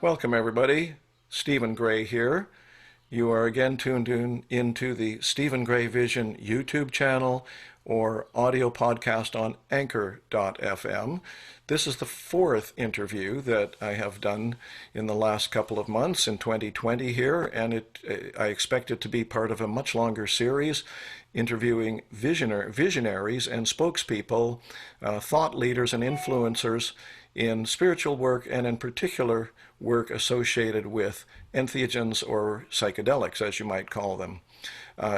Welcome, everybody. StephenGray here. You are again tuned into the StephenGray Vision YouTube channel or audio podcast on Anchor.fm. This is the fourth interview that I have done in the last couple of months in 2020 here, and I expect it to be part of a much longer series interviewing visionaries and spokespeople, thought leaders and influencers in spiritual work, and in particular work associated with entheogens or psychedelics, as you might call them.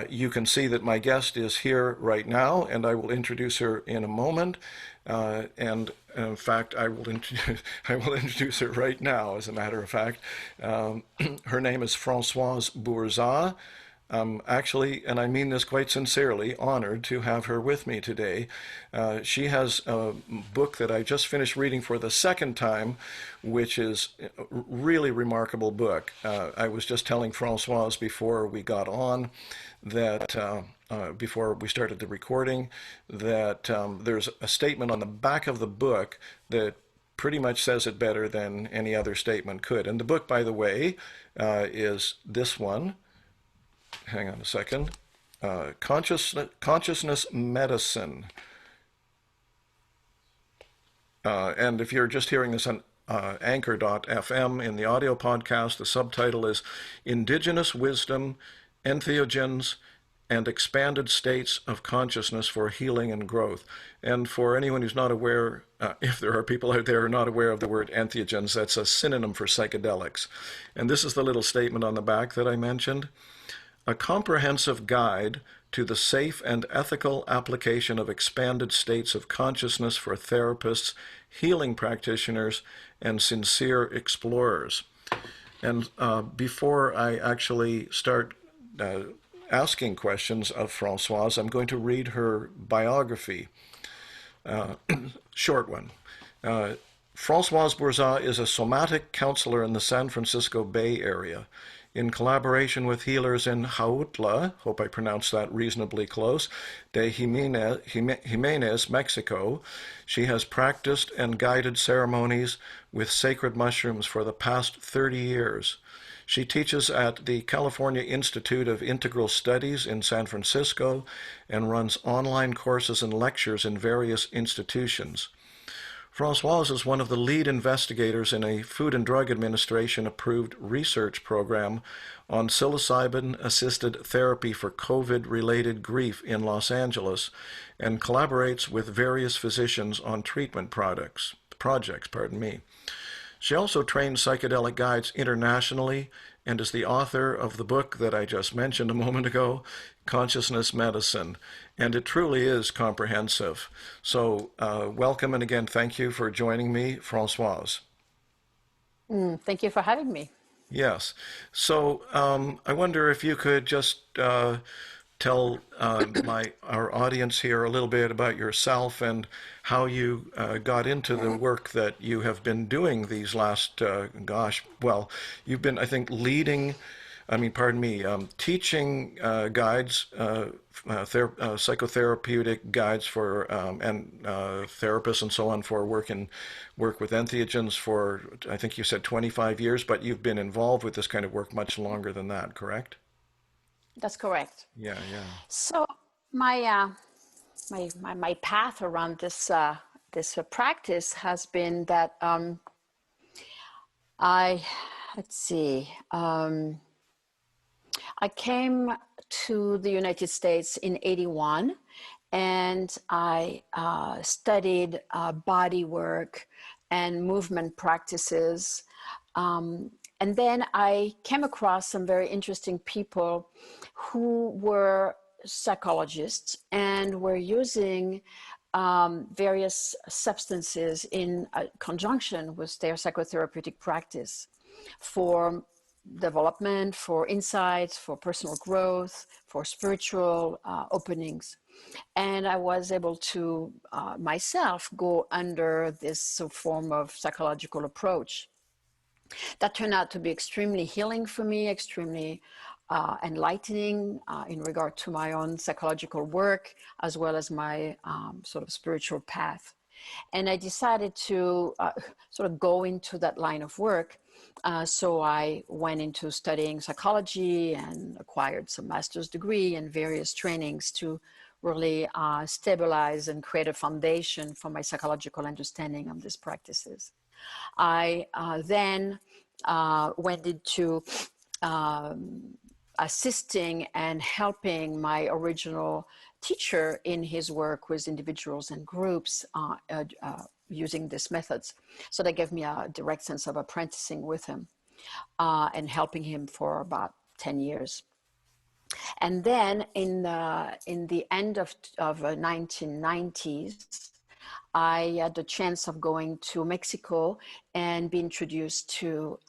You can see that my guest is here right now, and I will introduce her in a moment. And in fact, I will introduce her right now, as a matter of fact. Her name is Françoise Bourzat. Actually, and I mean this quite sincerely, honored to have her with me today. She has a book that I just finished reading for the second time, which is a really remarkable book. I was just telling Françoise before we got on that, before we started the recording, that there's a statement on the back of the book that pretty much says it better than any other statement could. And the book, by the way, is this one. Hang on a second. Consciousness Medicine. And if you're just hearing this on Anchor.fm in the audio podcast, the subtitle is Indigenous Wisdom, Entheogens, and Expanded States of Consciousness for Healing and Growth. And for anyone who's not aware, if there are people out there who are not aware of the word entheogens, that's a synonym for psychedelics. And this is the little statement on the back that I mentioned. A comprehensive guide to the safe and ethical application of expanded states of consciousness for therapists, healing practitioners, and sincere explorers. And before I actually start asking questions of Françoise, I'm going to read her biography, short one. Françoise Bourzat is a somatic counselor in the San Francisco Bay Area. In collaboration with healers in Huautla, hope I pronounced that reasonably close, de Jimenez, Mexico, she has practiced and guided ceremonies with sacred mushrooms for the past 30 years. She teaches at the California Institute of Integral Studies in San Francisco and runs online courses and lectures in various institutions. Franoise is one of the lead investigators in a Food and Drug Administration approved research program on psilocybin-assisted therapy for COVID-related grief in Los Angeles and collaborates with various physicians on treatment projects. She also trains psychedelic guides internationally and is the author of the book that I just mentioned a moment ago, Consciousness Medicine. And it truly is comprehensive. So welcome, and again, thank you for joining me, Françoise. Thank you for having me. Yes. So I wonder if you could just tell our audience here a little bit about yourself and how you got into the work that you have been doing these last, you've been, I think, teaching guides, psychotherapeutic guides for and therapists and so on for work with entheogens for, I think you said 25 years, but you've been involved with this kind of work much longer than that, correct? That's correct. Yeah. So my path around this practice has been that I came to the United States in '81, and I studied body work and movement practices. And then I came across some very interesting people who were psychologists and were using various substances in conjunction with their psychotherapeutic practice for development, for insights, for personal growth, for spiritual openings. And I was able to myself go under this form of psychological approach. That turned out to be extremely healing for me, extremely enlightening in regard to my own psychological work, as well as my sort of spiritual path. And I decided to sort of go into that line of work So I went into studying psychology and acquired some master's degree and various trainings to really stabilize and create a foundation for my psychological understanding of these practices. I then went into assisting and helping my original teacher in his work with individuals and groups using these methods. So that gave me a direct sense of apprenticing with him and helping him for about 10 years. And then in the end of 1990s, I had the chance of going to Mexico and be introduced to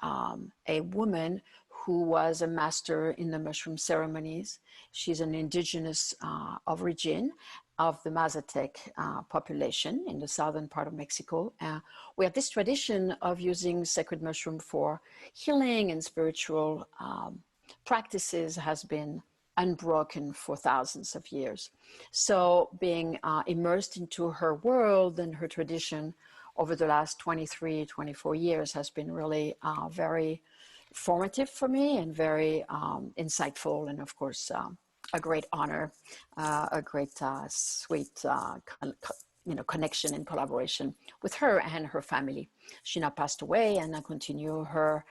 a woman who was a master in the mushroom ceremonies. She's an indigenous origin of the Mazatec population in the southern part of Mexico. We have this tradition of using sacred mushroom for healing and spiritual practices has been unbroken for thousands of years. So being immersed into her world and her tradition over the last 23, 24 years has been really very formative for me and very insightful, and of course a great honor, a great sweet connection and collaboration with her and her family. She now passed away, and I continue her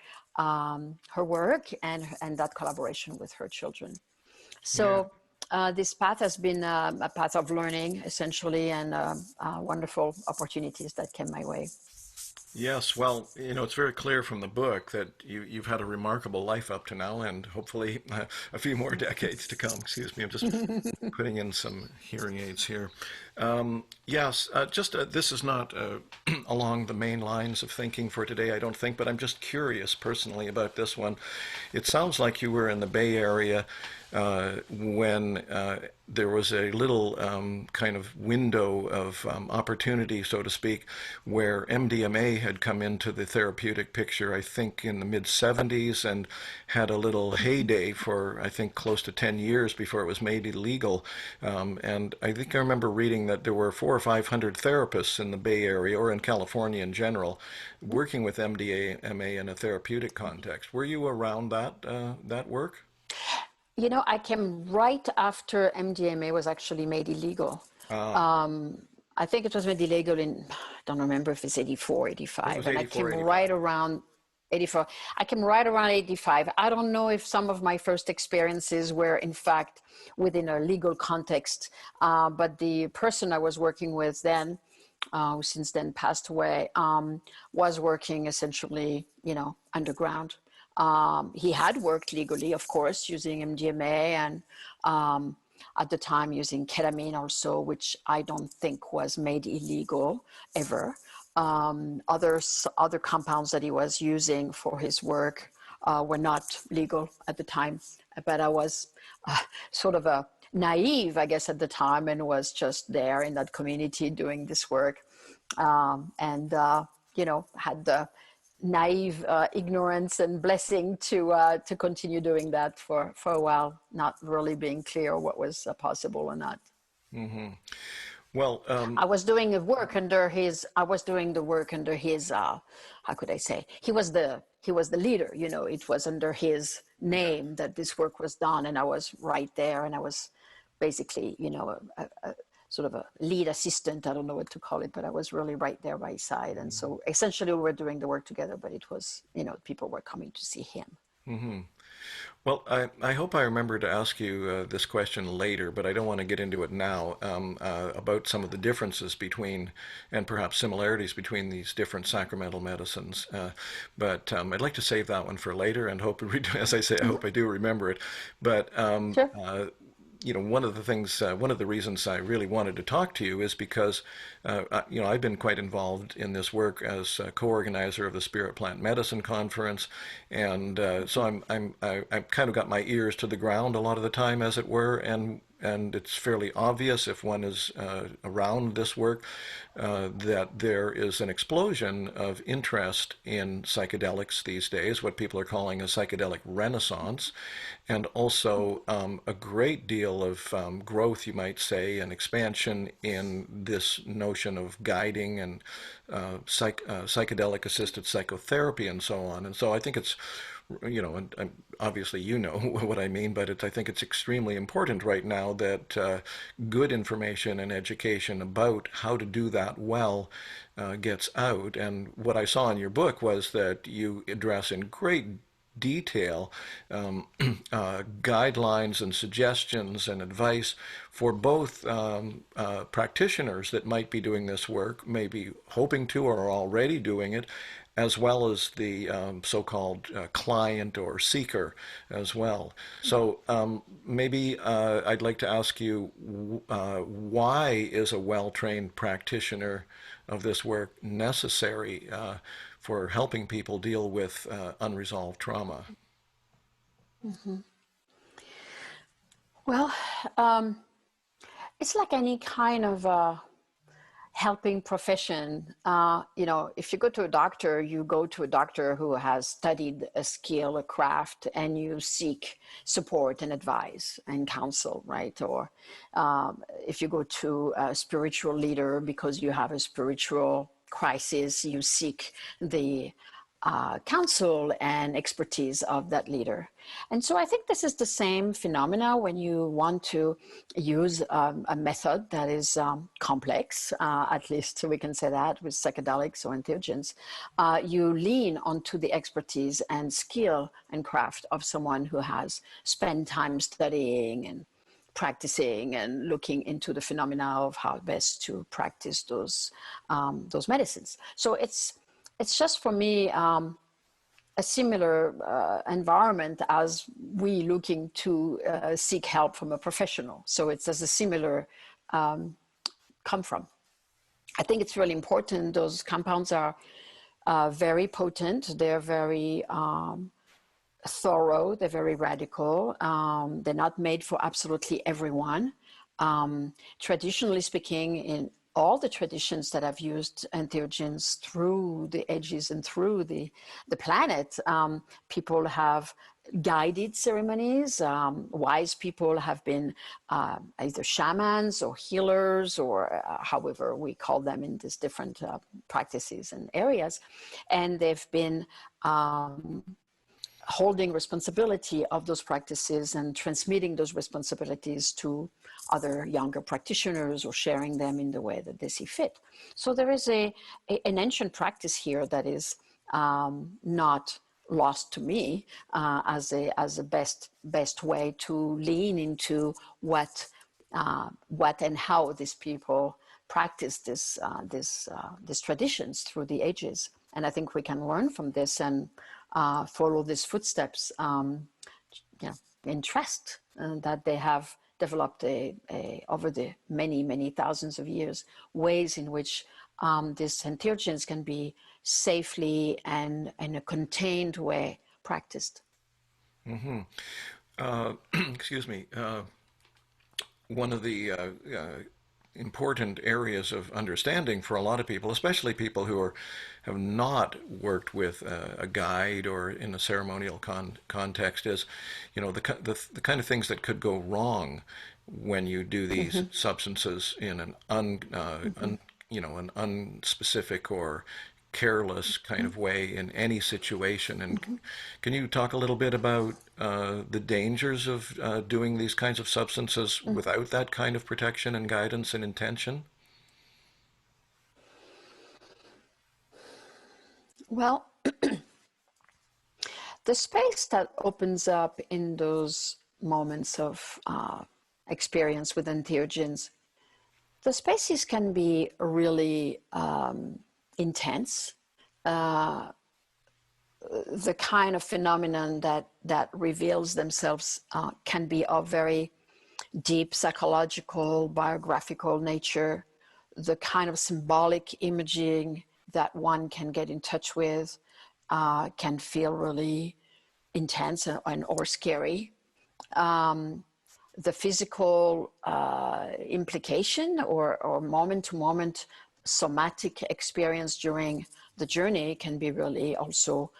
work and that collaboration with her children. So this path has been a path of learning, essentially, and wonderful opportunities that came my way. Yes, well, it's very clear from the book that you've had a remarkable life up to now, and hopefully a few more decades to come. Excuse me, I'm just putting in some hearing aids here. Yes, this is not along the main lines of thinking for today, I don't think, but I'm just curious personally about this one. It sounds like you were in the Bay Area when there was a little kind of window of opportunity, so to speak, where MDMA had come into the therapeutic picture, I think in the mid-70s, and had a little heyday for, I think, close to 10 years before it was made illegal. And I think I remember reading that there were 400 or 500 therapists in the Bay Area, or in California in general, working with MDMA in a therapeutic context. Were you around that work? I came right after MDMA was actually made illegal. I think it was made illegal in, I don't remember if it's 84, 85. It was and 84, I came 85. right around 84. I came right around 85. I don't know if some of my first experiences were, in fact, within a legal context. But the person I was working with then, who since then passed away, was working essentially, underground. He had worked legally, of course, using MDMA and at the time using ketamine also, which I don't think was made illegal ever. Other compounds that he was using for his work were not legal at the time. But I was sort of a naive, I guess, at the time, and was just there in that community doing this work, and had the naive ignorance and blessing to continue doing that for a while, not really being clear what was possible or not. Mm-hmm. Well, I was doing the work under his. How could I say? He was the leader. It was under his name that this work was done, and I was right there, and I was basically, a sort of a lead assistant. I don't know what to call it, but I was really right there by his side. And so essentially we were doing the work together, but it was, people were coming to see him. Mm-hmm. Well, I hope I remember to ask you this question later, but I don't want to get into it now, about some of the differences between, and perhaps similarities between, these different sacramental medicines. But I'd like to save that one for later, and hope, as I say, I hope I do remember it. But Sure. one of the things, one of the reasons I really wanted to talk to you is because, I've been quite involved in this work as a co-organizer of the Spirit Plant Medicine Conference, and so I've kind of got my ears to the ground a lot of the time, as it were, and and it's fairly obvious if one is around this work, that there is an explosion of interest in psychedelics these days, what people are calling a psychedelic renaissance, and also a great deal of growth, you might say, and expansion in this notion of guiding and psychedelic assisted psychotherapy and so on. And so I think it's, and obviously you know what I mean, but I think it's extremely important right now that good information and education about how to do that well gets out. And what I saw in your book was that you address in great detail guidelines and suggestions and advice for both practitioners that might be doing this work, maybe hoping to or are already doing it, as well as the so-called client or seeker as well. So maybe I'd like to ask you, why is a well-trained practitioner of this work necessary for helping people deal with unresolved trauma? Mm-hmm. Well, it's like any kind of helping profession. If you go to a doctor, you go to a doctor who has studied a skill, a craft, and you seek support and advice and counsel, right? Or if you go to a spiritual leader because you have a spiritual crisis, you seek the counsel and expertise of that leader. And so I think this is the same phenomena when you want to use a method that is complex, at least we can say that with psychedelics or entheogens. You lean onto the expertise and skill and craft of someone who has spent time studying and practicing and looking into the phenomena of how best to practice those medicines. So it's just for me a similar environment as we looking to seek help from a professional. So it's as a similar come from. I think it's really important. Those compounds are very potent. They're very thorough. They're very radical. They're not made for absolutely everyone. Traditionally speaking, in all the traditions that have used entheogens through the ages and through the planet, people have guided ceremonies. Wise people have been either shamans or healers, or however we call them in these different practices and areas. And they've been holding responsibility of those practices and transmitting those responsibilities to other younger practitioners or sharing them in the way that they see fit. So there is an ancient practice here that is not lost to me as a best way to lean into what and how these people practice these traditions through the ages. And I think we can learn from this and follow these footsteps, in trust that they have developed over the many thousands of years, ways in which these entheogens can be safely and in a contained way practiced. Mm-hmm. Excuse me. One of the important areas of understanding for a lot of people, especially people who have not worked with a guide or in a ceremonial context, is, the kind of things that could go wrong when you do these mm-hmm. substances in an an unspecific or careless kind of way in any situation. And mm-hmm. Can you talk a little bit about the dangers of doing these kinds of substances mm-hmm. without that kind of protection and guidance and intention? Well, the space that opens up in those moments of experience with entheogens, the spaces can be really intense. The kind of phenomenon that reveals themselves can be of very deep psychological, biographical nature. The kind of symbolic imaging that one can get in touch with can feel really intense or scary. the physical implication or moment-to-moment somatic experience during the journey can be really also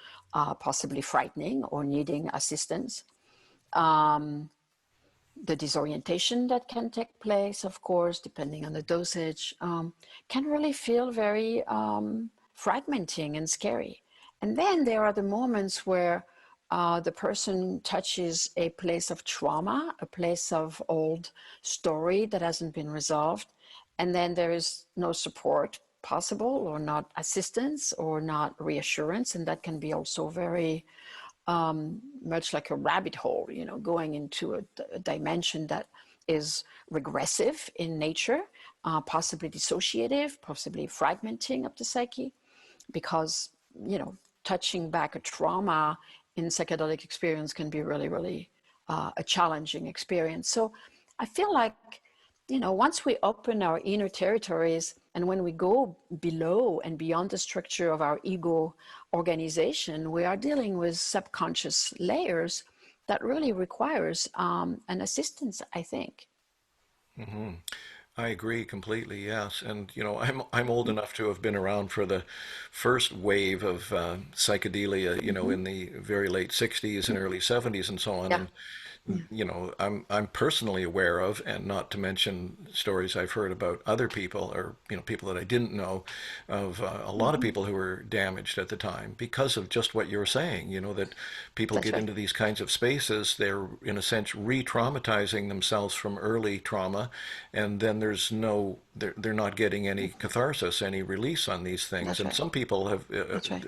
possibly frightening or needing assistance. The disorientation that can take place, of course, depending on the dosage, can really feel very fragmenting and scary. And then there are the moments where the person touches a place of trauma, a place of old story that hasn't been resolved, and then there is no support possible, or not assistance, or not reassurance, and that can be also very much like a rabbit hole, you know, going into a dimension that is regressive in nature, possibly dissociative, possibly fragmenting of the psyche, because, you know, touching back a trauma in psychedelic experience can be really, really a challenging experience. So I feel like, you know, once we open our inner territories and when we go below and beyond the structure of our ego organization, we are dealing with subconscious layers that really requires an assistance, I think. Hmm. I agree completely. Yes, and you know, I'm old enough to have been around for the first wave of psychedelia. You know, Mm-hmm. in the very late '60s and early '70s and so on. Yeah. And you know, I'm personally aware of, and not to mention stories I've heard about other people, or you know, people that I didn't know, of a lot of Mm-hmm. people who were damaged at the time because of just what you're saying. You know, that people That's get right. into these kinds of spaces, they're in a sense re-traumatizing themselves from early trauma, and then there's no, they're not getting any catharsis, any release on these things. That's And right. some people have, That's right.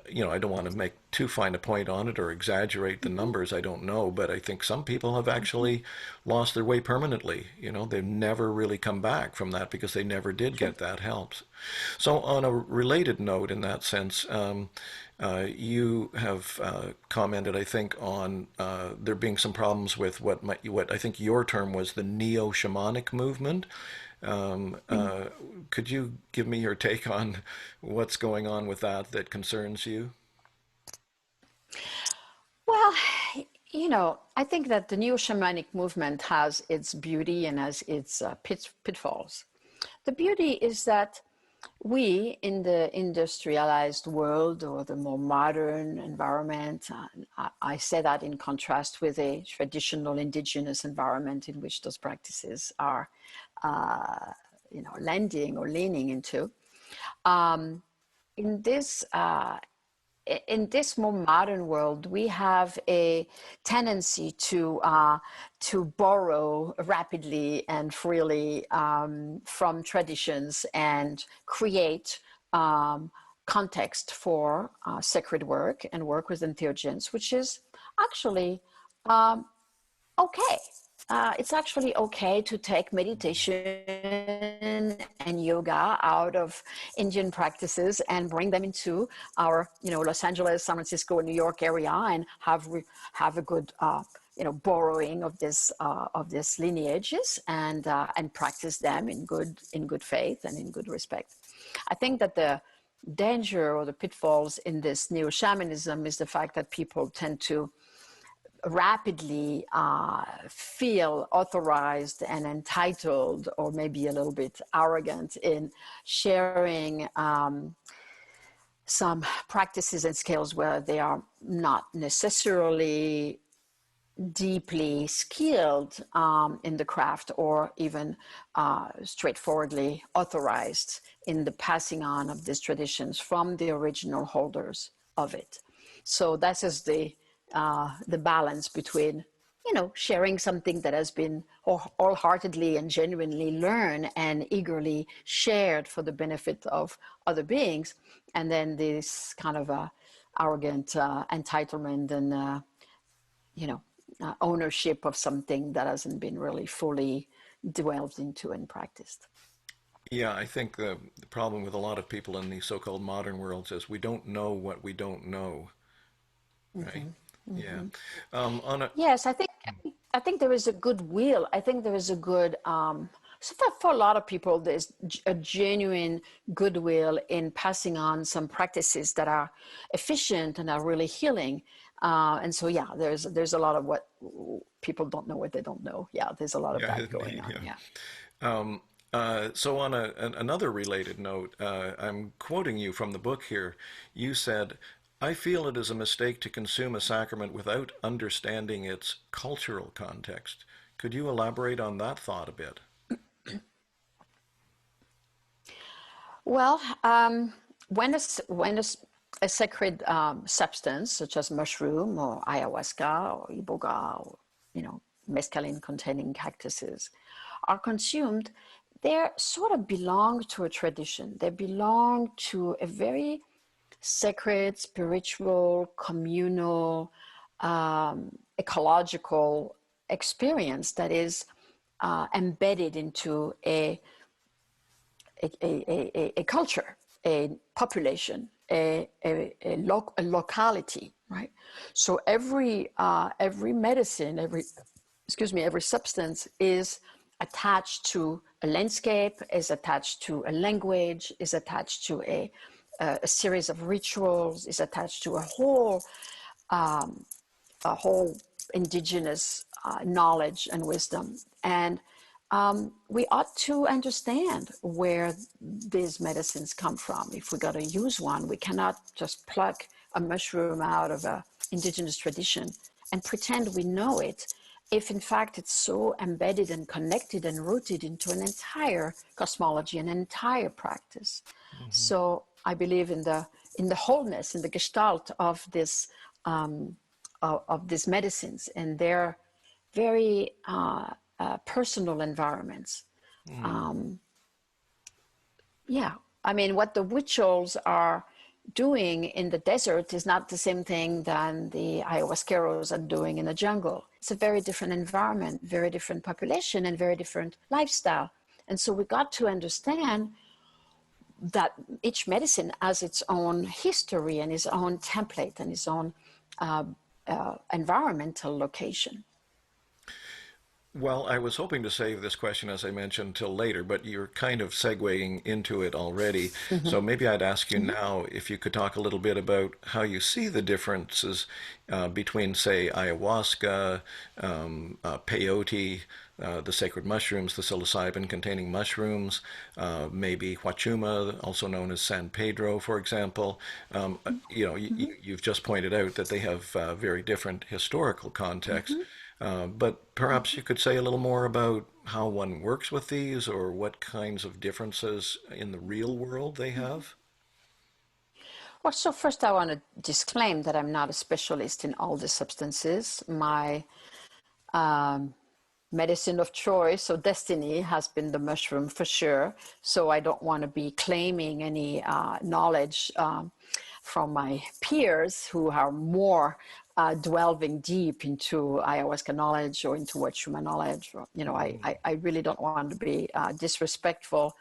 you know, I don't want to make too fine a point on it or exaggerate the Mm-hmm. numbers. I don't know, but I think some people have Mm-hmm. actually lost their way permanently. You know, they've never really come back from that because they never did Sure. get that help. So, on a related note, in that sense, you have commented, I think, on there being some problems with what I think your term was the neo-shamanic movement. Um, Mm. uh, could you give me your take on what's going on with that that concerns you? Well, you know, I think that the neo-shamanic movement has its beauty and has its pitfalls. The beauty is that we in the industrialized world or the more modern environment, I say that in contrast with a traditional indigenous environment in which those practices are, you know, lending or leaning into. Um, in this in this more modern world, we have a tendency to borrow rapidly and freely from traditions and create context for sacred work and work within Theogens, which is actually um, okay. It's actually okay to take meditation and yoga out of Indian practices and bring them into our, you know, Los Angeles, San Francisco, New York area, and have a good, you know, borrowing of this lineages and practice them in good faith and in good respect. I think that the danger or the pitfalls in this neo shamanism is the fact that people tend to rapidly feel authorized and entitled, or maybe a little bit arrogant in sharing some practices and skills where they are not necessarily deeply skilled in the craft, or even straightforwardly authorized in the passing on of these traditions from the original holders of it. So that is the balance between, you know, sharing something that has been wholeheartedly and genuinely learned and eagerly shared for the benefit of other beings, and then this kind of arrogant entitlement and you know, ownership of something that hasn't been really fully delved into and practiced. Yeah, I think the problem with a lot of people in these so-called modern worlds is we don't know what we don't know, right? Mm-hmm. Yeah. Mm-hmm. On a, Yes, I think there is a goodwill. I think there is a good so for a lot of people, there's a genuine goodwill in passing on some practices that are efficient and are really healing. And so yeah, there's a lot of what people don't know what they don't know. Yeah, there's a lot of Yeah, that going indeed. on. Yeah. Yeah. So on another related note, I'm quoting you from the book here. You said, "I feel it is a mistake to consume a sacrament without understanding its cultural context." Could you elaborate on that thought a bit? Well, a sacred substance such as mushroom or ayahuasca or iboga or mescaline containing cactuses are consumed, they sort of belong to a tradition. They belong to a very sacred, spiritual, communal, ecological experience that is embedded into a culture, a population, a locality, right? So every medicine, every substance is attached to a landscape, is attached to a language, is attached to a series of rituals, is attached to a whole indigenous knowledge and wisdom. And we ought to understand where these medicines come from. If we got to use one, we cannot just pluck a mushroom out of an indigenous tradition and pretend we know it, if in fact it's so embedded and connected and rooted into an entire cosmology, an entire practice. Hmm. So I believe in the wholeness, in the gestalt of this of these medicines and their very personal environments. Mm. Yeah, I mean, what the rituals are doing in the desert is not the same thing than the ayahuasqueros are doing in the jungle. It's a very different environment, very different population, and very different lifestyle. And so we got to understand that each medicine has its own history and its own template and its own environmental location. Well, I was hoping to save this question, as I mentioned, till later, but you're kind of segueing into it already. Mm-hmm. So maybe I'd ask you Mm-hmm. now if you could talk a little bit about how you see the differences between, say, ayahuasca, peyote, the sacred mushrooms, the psilocybin-containing mushrooms, maybe huachuma, also known as San Pedro, for example. Mm-hmm. You've just pointed out that they have very different historical context. Mm-hmm. But perhaps you could say a little more about how one works with these or what kinds of differences in the real world they have. Well, so first I want to disclaim that I'm not a specialist in all the substances. My um, medicine of choice or destiny has been the mushroom for sure. So I don't want to be claiming any knowledge from my peers who are more delving deep into ayahuasca knowledge or into Wachuma knowledge. Or, I really don't want to be disrespectful.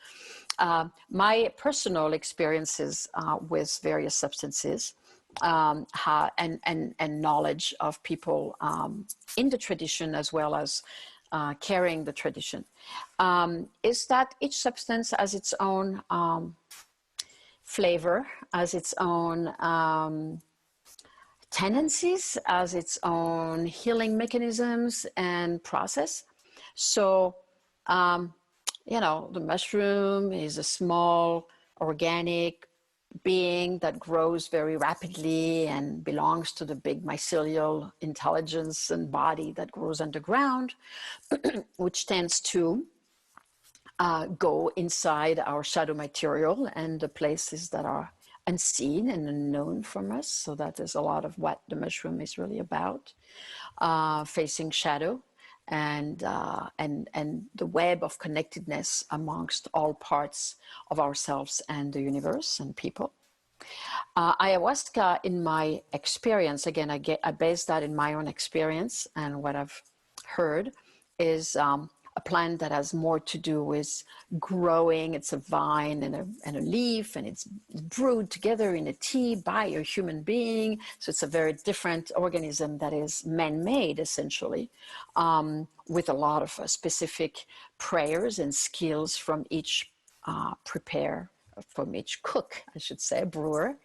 My personal experiences with various substances and knowledge of people in the tradition as well as carrying the tradition is that each substance has its own flavor, has its own tendencies, has its own healing mechanisms and process. So, the mushroom is a small organic being that grows very rapidly and belongs to the big mycelial intelligence and body that grows underground, which tends to go inside our shadow material and the places that are unseen and unknown from us. So that is a lot of what the mushroom is really about, facing shadow and the web of connectedness amongst all parts of ourselves and the universe and people. Ayahuasca, in my experience, again, I base that in my own experience and what I've heard, is a plant that has more to do with growing. It's a vine and a leaf, and it's brewed together in a tea by a human being. So it's a very different organism that is man-made, essentially, with a lot of specific prayers and skills from each cook, I should say, brewer.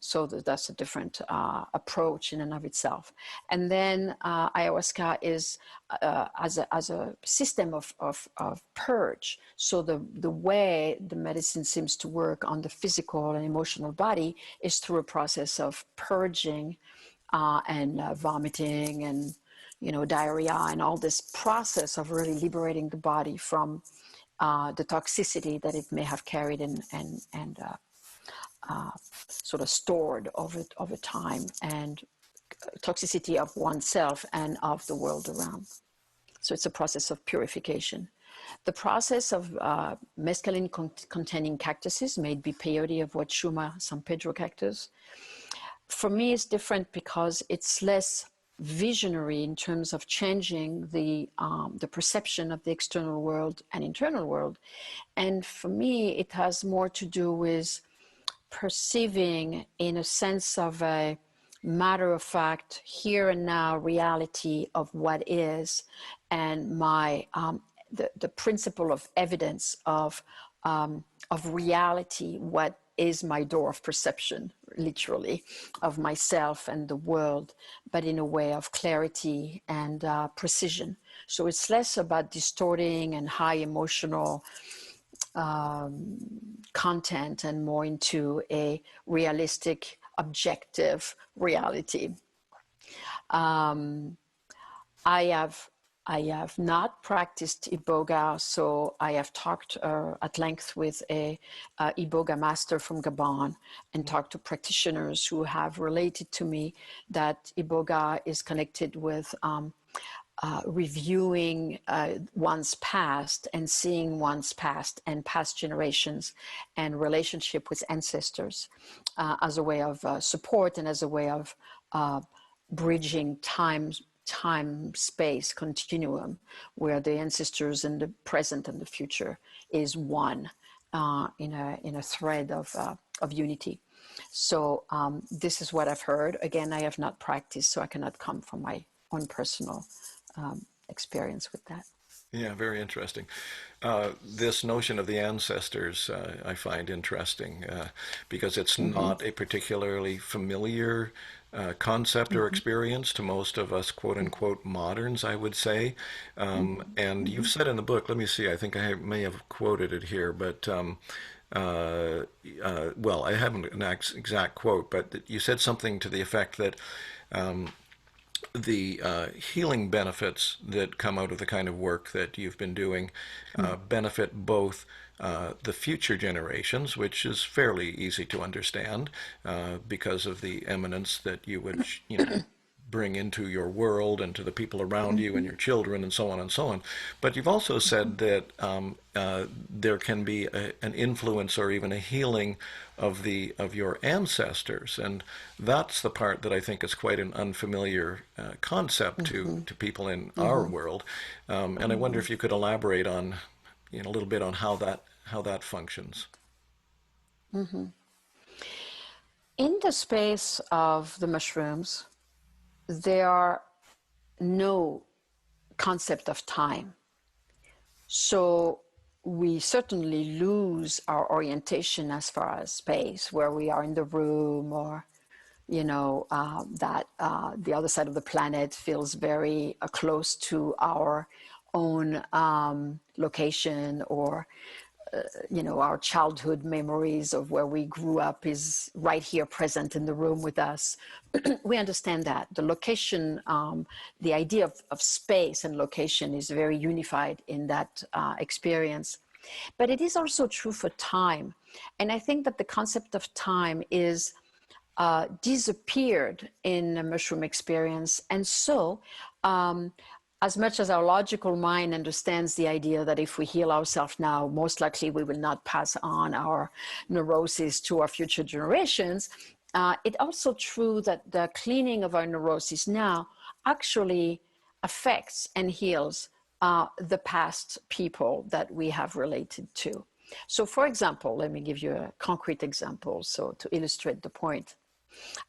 So that's a different approach in and of itself. And then ayahuasca is as a system of purge. So the way the medicine seems to work on the physical and emotional body is through a process of purging and vomiting and diarrhea and all this process of really liberating the body from the toxicity that it may have carried and sort of stored over time, and toxicity of oneself and of the world around. So it's a process of purification. The process of mescaline-containing cactuses, may it be peyote of Huachuma, San Pedro cactus, for me is different because it's less visionary in terms of changing the perception of the external world and internal world. And for me, it has more to do with perceiving in a sense of a matter-of-fact, here and now reality of what is, and my the principle of evidence of reality, what is my door of perception, literally, of myself and the world, but in a way of clarity and precision. So it's less about distorting and high emotional content and more into a realistic, objective reality. I have not practiced Iboga, so I have talked at length with a Iboga master from Gabon and talked to practitioners who have related to me that Iboga is connected with reviewing one's past and seeing one's past and past generations and relationship with ancestors as a way of support and as a way of bridging time-space continuum where the ancestors and the present and the future is one in a thread of unity. So this is what I've heard. Again, I have not practiced, so I cannot come from my own personal experience with that. Yeah, very interesting. This notion of the ancestors I find interesting because it's not a particularly familiar concept or experience to most of us, quote unquote, moderns, I would say. And you've said in the book, let me see, I think I may have quoted it here, but well, I haven't an exact quote, but you said something to the effect that the healing benefits that come out of the kind of work that you've been doing benefit both the future generations, which is fairly easy to understand because of the eminence that you would, bring into your world and to the people around you and your children and so on and so on. But you've also said that there can be an influence or even a healing of your ancestors, and that's the part that I think is quite an unfamiliar concept to people in our world. And I wonder if you could elaborate on a little bit on how that functions. In the space of the mushrooms, there are no concept of time. So we certainly lose our orientation as far as space, where we are in the room, or that the other side of the planet feels very close to our own location, or our childhood memories of where we grew up is right here present in the room with us. We understand that the location, the idea of space and location is very unified in that experience. But it is also true for time. And I think that the concept of time is disappeared in a mushroom experience. And so, as much as our logical mind understands the idea that if we heal ourselves now, most likely we will not pass on our neurosis to our future generations, it's also true that the cleaning of our neurosis now actually affects and heals the past people that we have related to. So for example, let me give you a concrete example so to illustrate the point.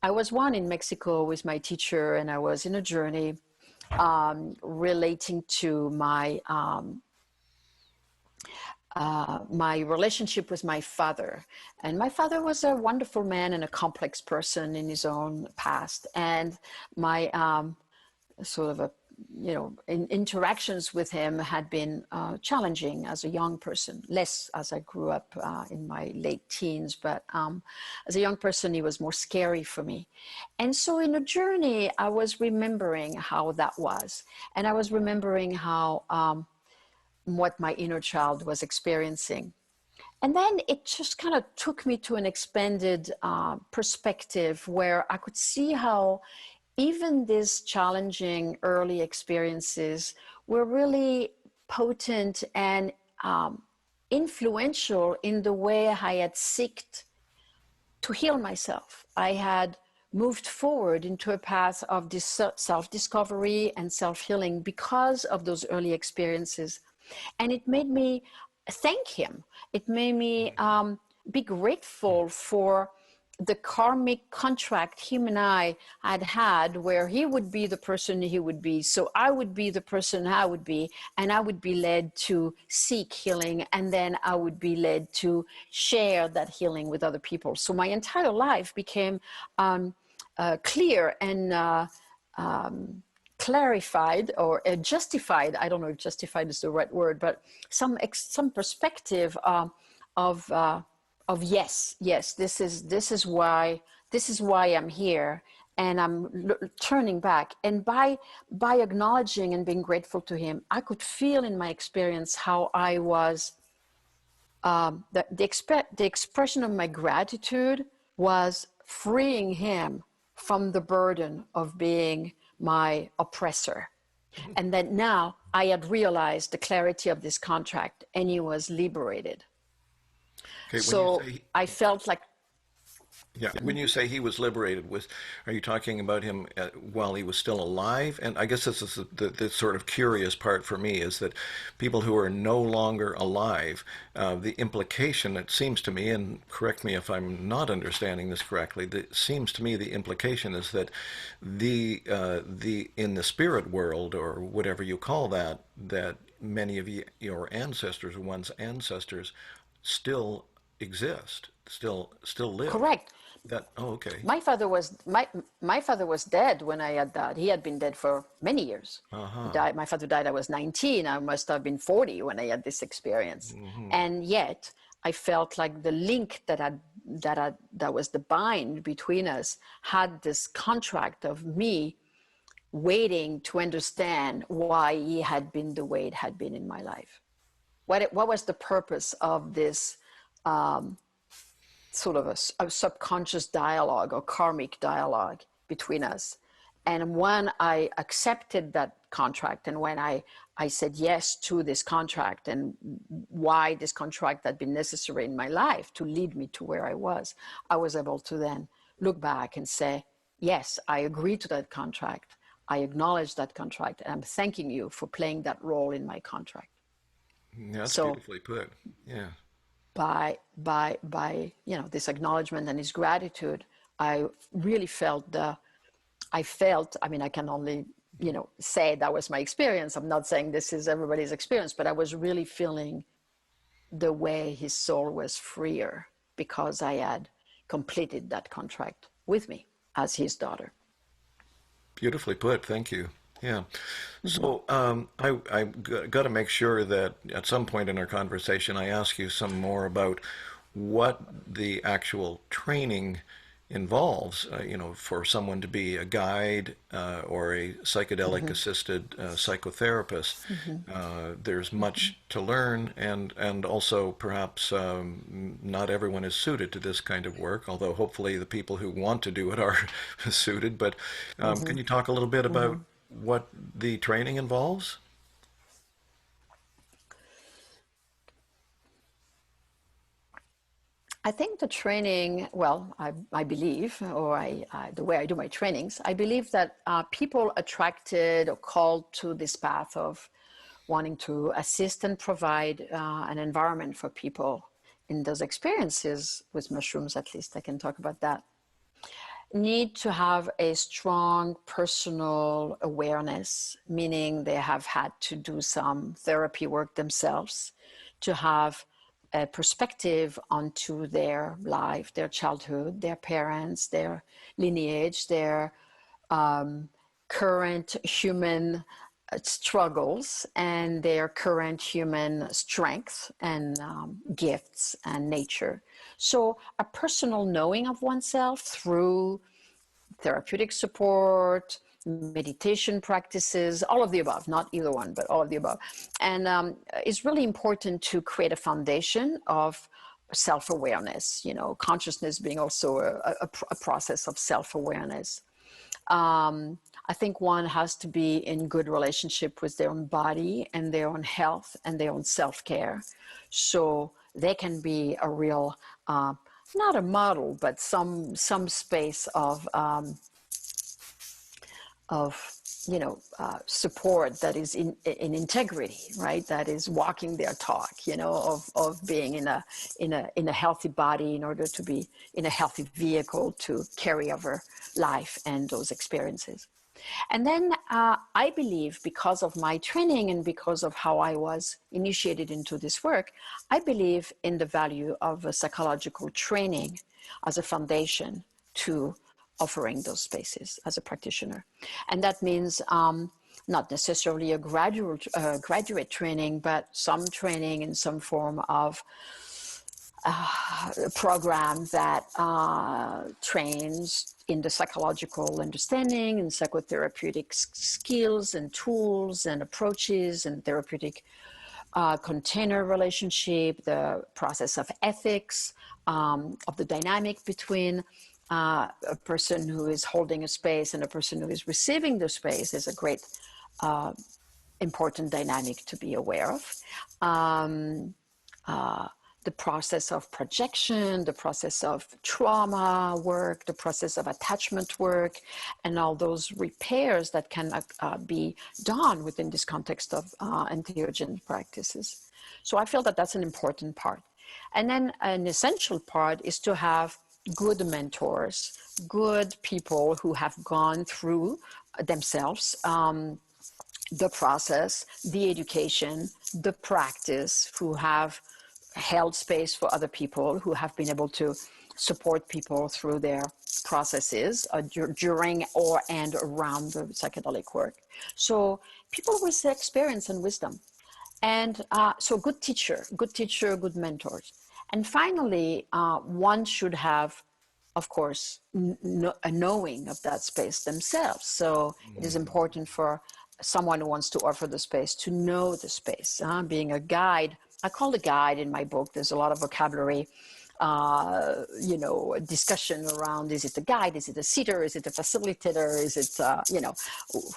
I was in Mexico with my teacher, and I was in a journey relating to my my relationship with my father. And my father was a wonderful man and a complex person in his own past. And my sort of interactions with him had been challenging as a young person, less as I grew up in my late teens, but as a young person, he was more scary for me. And so in a journey, I was remembering how that was. And I was remembering how what my inner child was experiencing. And then it just kind of took me to an expanded perspective where I could see how even these challenging early experiences were really potent and influential in the way I had sought to heal myself. I had moved forward into a path of this self-discovery and self-healing because of those early experiences. And it made me thank him. It made me be grateful for the karmic contract him and I had had, where he would be the person he would be, so I would be the person I would be, and I would be led to seek healing, and then I would be led to share that healing with other people. So my entire life became clear and clarified or justified. I don't know if justified is the right word, but some perspective of yes, this is why I'm here, and I'm turning back. And by acknowledging and being grateful to him, I could feel in my experience how I was the expression of my gratitude was freeing him from the burden of being my oppressor. And that now I had realized the clarity of this contract, and he was liberated. Okay, so I felt like... Yeah, when you say he was liberated, are you talking about him while he was still alive? And I guess this is the sort of curious part for me, is that people who are no longer alive, the implication, it seems to me, and correct me if I'm not understanding this correctly, it seems to me the implication is that in the spirit world, or whatever you call that many of your ancestors, one's ancestors, still exist, still live. Correct. Okay. My father was dead when I had that. He had been dead for many years. My father died. I was 19. I must have been 40 when I had this experience. And yet, I felt like the link that was the bind between us had this contract of me waiting to understand why he had been the way it had been in my life. What was the purpose of this? Sort of a subconscious dialogue or karmic dialogue between us. And when I accepted that contract, and when I said yes to this contract, and why this contract had been necessary in my life to lead me to where I was able to then look back and say, yes, I agree to that contract. I acknowledge that contract, and I'm thanking you for playing that role in my contract. Yeah, that's beautifully put. Yeah. By this acknowledgement and his gratitude, I really felt I can only say that was my experience. I'm not saying this is everybody's experience, but I was really feeling the way his soul was freer because I had completed that contract with me as his daughter. Beautifully put. Thank you. Yeah. So I got to make sure that at some point in our conversation, I ask you some more about what the actual training involves, for someone to be a guide or a psychedelic assisted psychotherapist. There's much to learn, and also perhaps not everyone is suited to this kind of work, although hopefully the people who want to do it are suited. But can you talk a little bit about what the training involves? I think the training, I believe, or the way I do my trainings, I believe that people attracted or called to this path of wanting to assist and provide an environment for people in those experiences with mushrooms, at least I can talk about that. need to have a strong personal awareness, meaning they have had to do some therapy work themselves to have a perspective onto their life, their childhood, their parents, their lineage, their current human struggles and their current human strength and gifts and nature. So a personal knowing of oneself through therapeutic support, meditation practices, all of the above, not either one, but all of the above. And it's really important to create a foundation of self-awareness, you know, consciousness being also a process of self-awareness. I think one has to be in good relationship with their own body and their own health and their own self-care. So they can be a real, not a model, but some space of support that is in integrity, right? That is walking their talk, you know, of being in a healthy body in order to be in a healthy vehicle to carry over life and those experiences. And then I believe, because of my training and because of how I was initiated into this work, I believe in the value of a psychological training as a foundation to offering those spaces as a practitioner. And that means not necessarily a graduate training, but some training in some form of program that trains in the psychological understanding and psychotherapeutic skills and tools and approaches and therapeutic container relationship, the process of ethics, of the dynamic between a person who is holding a space and a person who is receiving the space is a great important dynamic to be aware of. The process of projection, the process of trauma work, the process of attachment work, and all those repairs that can be done within this context of entheogen practices. So I feel that that's an important part. And then an essential part is to have good mentors, good people who have gone through themselves the process, the education, the practice, who have held space for other people, who have been able to support people through their processes during or and around the psychedelic work. So people with experience and wisdom. And so good teacher, good mentors. And finally, one should have, of course, a knowing of that space themselves. So it is important for someone who wants to offer the space to know the space. Being a guide, I call the guide in my book, there's a lot of vocabulary, discussion around, is it a guide, is it a seater, is it a facilitator, is it,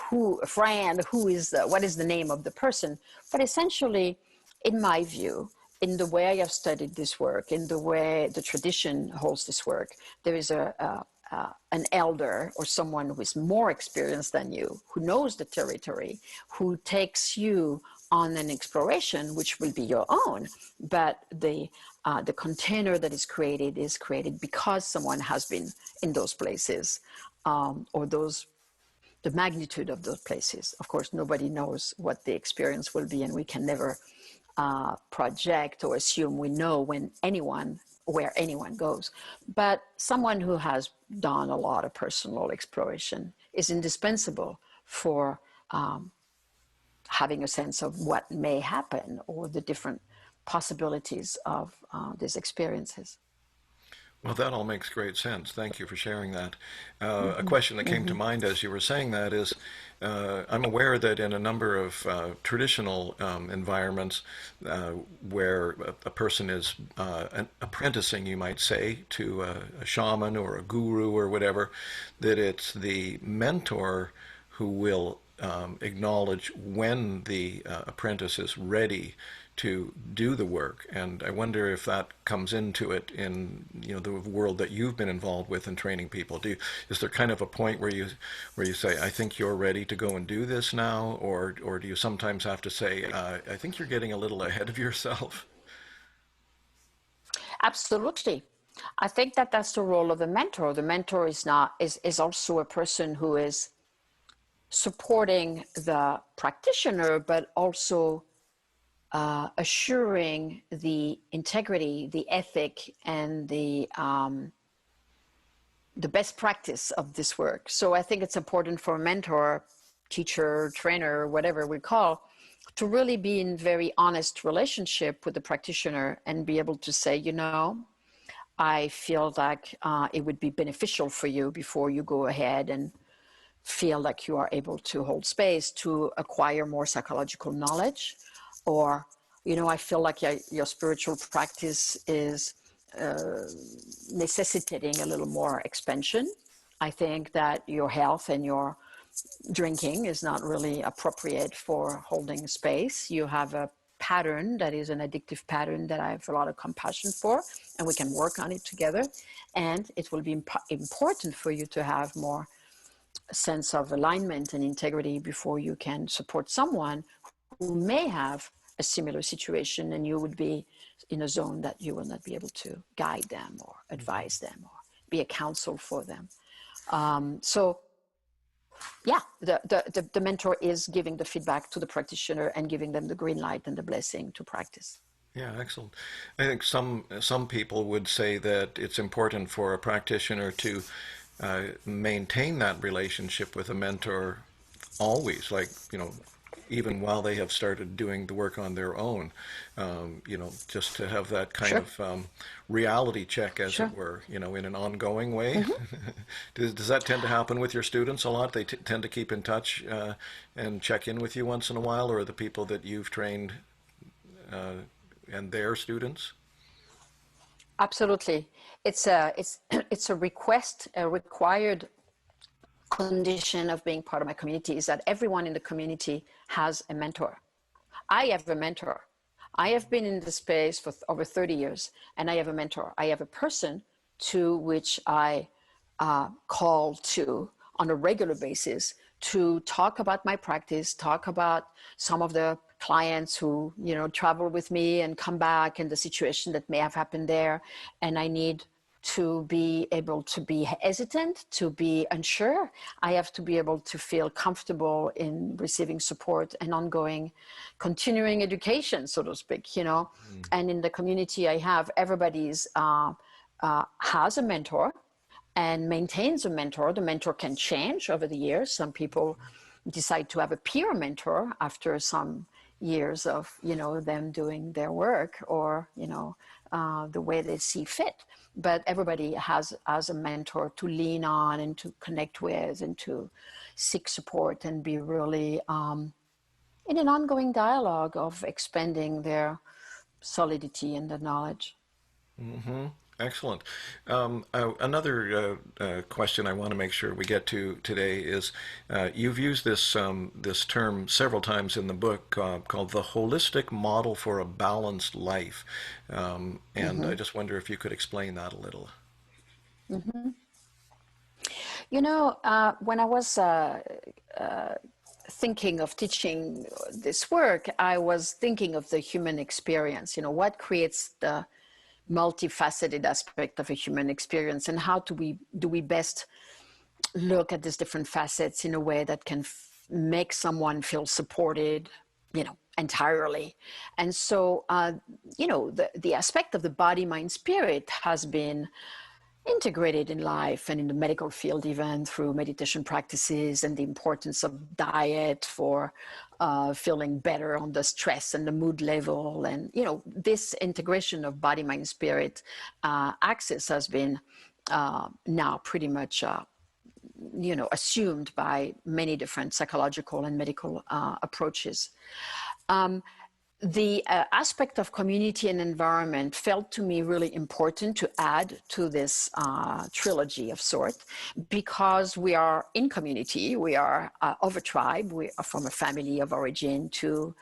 who, a friend, what is the name of the person? But essentially, in my view, in the way I have studied this work, in the way the tradition holds this work, there is an elder or someone who is more experienced than you, who knows the territory, who takes you on an exploration, which will be your own, but the container that is created because someone has been in those places, or the magnitude of those places. Of course, nobody knows what the experience will be, and we can never project or assume we know where anyone goes. But someone who has done a lot of personal exploration is indispensable for having a sense of what may happen or the different possibilities of these experiences. Well, that all makes great sense. Thank you for sharing that. A question that came to mind as you were saying that is, I'm aware that in a number of traditional environments where a person is apprenticing, you might say, to a shaman or a guru or whatever, that it's the mentor who will acknowledge when the apprentice is ready to do the work. And I wonder if that comes into it in the world that you've been involved with in training people. Is there kind of a point where you say, I think you're ready to go and do this now, or do you sometimes have to say, I think you're getting a little ahead of yourself? Absolutely. I think that that's the role of the mentor. The mentor is also a person who is supporting the practitioner, but also assuring the integrity, the ethic, and the best practice of this work. So I think it's important for a mentor, teacher, trainer, whatever we call, to really be in very honest relationship with the practitioner and be able to say, you know, I feel like it would be beneficial for you before you go ahead and feel like you are able to hold space to acquire more psychological knowledge. Or, you know, I feel like your spiritual practice is necessitating a little more expansion. I think that your health and your drinking is not really appropriate for holding space. You have a pattern that is an addictive pattern that I have a lot of compassion for, and we can work on it together. And it will be important for you to have more sense of alignment and integrity before you can support someone who may have a similar situation, and you would be in a zone that you will not be able to guide them or advise them or be a counsel for them. So yeah, the mentor is giving the feedback to the practitioner and giving them the green light and the blessing to practice. Yeah, excellent. I think some people would say that it's important for a practitioner to maintain that relationship with a mentor always, like, you know, even while they have started doing the work on their own, you know, just to have that kind Sure. of reality check, as Sure. it were, you know, in an ongoing way. Mm-hmm. Does that tend to happen with your students a lot? They tend to keep in touch and check in with you once in a while, or the people that you've trained and their students? Absolutely. It's a request, a required condition of being part of my community is that everyone in the community has a mentor. I have a mentor. I have been in the space for over 30 years, and I have a mentor. I have a person to which I call to on a regular basis to talk about my practice, talk about some of the clients who, you know, travel with me and come back and the situation that may have happened there. And I need to be able to be hesitant, to be unsure. I have to be able to feel comfortable in receiving support and ongoing continuing education, so to speak, you know. And in the community I have, everybody's has a mentor and maintains a mentor. The mentor can change over the years. Some people decide to have a peer mentor after some years of, you know, them doing their work, or, you know, the way they see fit. But everybody has a mentor to lean on and to connect with and to seek support and be really in an ongoing dialogue of expanding their solidity and the knowledge. Mm-hmm. Excellent. Another question I want to make sure we get to today is you've used this term several times in the book called the holistic model for a balanced life, and I just wonder if you could explain that a little. Mm-hmm. You know, when I was thinking of teaching this work, I was thinking of the human experience. You know, what creates the multifaceted aspect of a human experience, and how do we best look at these different facets in a way that can make someone feel supported, you know, entirely. And so you know, the aspect of the body, mind, spirit has been integrated in life and in the medical field, even through meditation practices and the importance of diet for feeling better on the stress and the mood level. And, you know, this integration of body, mind, spirit axis has been now pretty much, you know, assumed by many different psychological and medical approaches. The aspect of community and environment felt to me really important to add to this trilogy of sorts, because we are in community, we are of a tribe, we are from a family of origin, to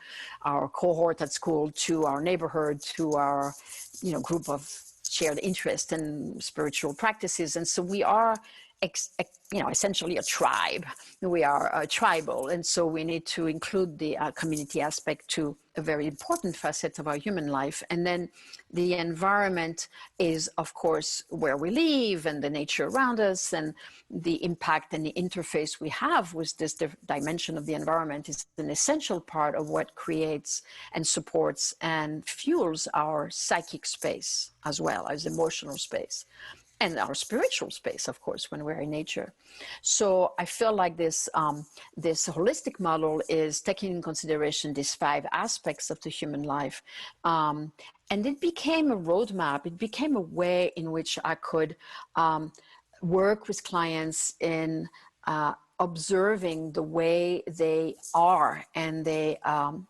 our cohort at school, to our neighborhood, to our, you know, group of shared interest and spiritual practices. And so we are essentially a tribe. We are tribal, and so we need to include the community aspect to a very important facet of our human life. And then the environment is, of course, where we live and the nature around us, and the impact and the interface we have with this dimension of the environment is an essential part of what creates and supports and fuels our psychic space as well as emotional space. And our spiritual space, of course, when we're in nature. So I feel like this holistic model is taking in consideration these 5 aspects of the human life. And it became a roadmap. It became a way in which I could work with clients in observing the way they are and they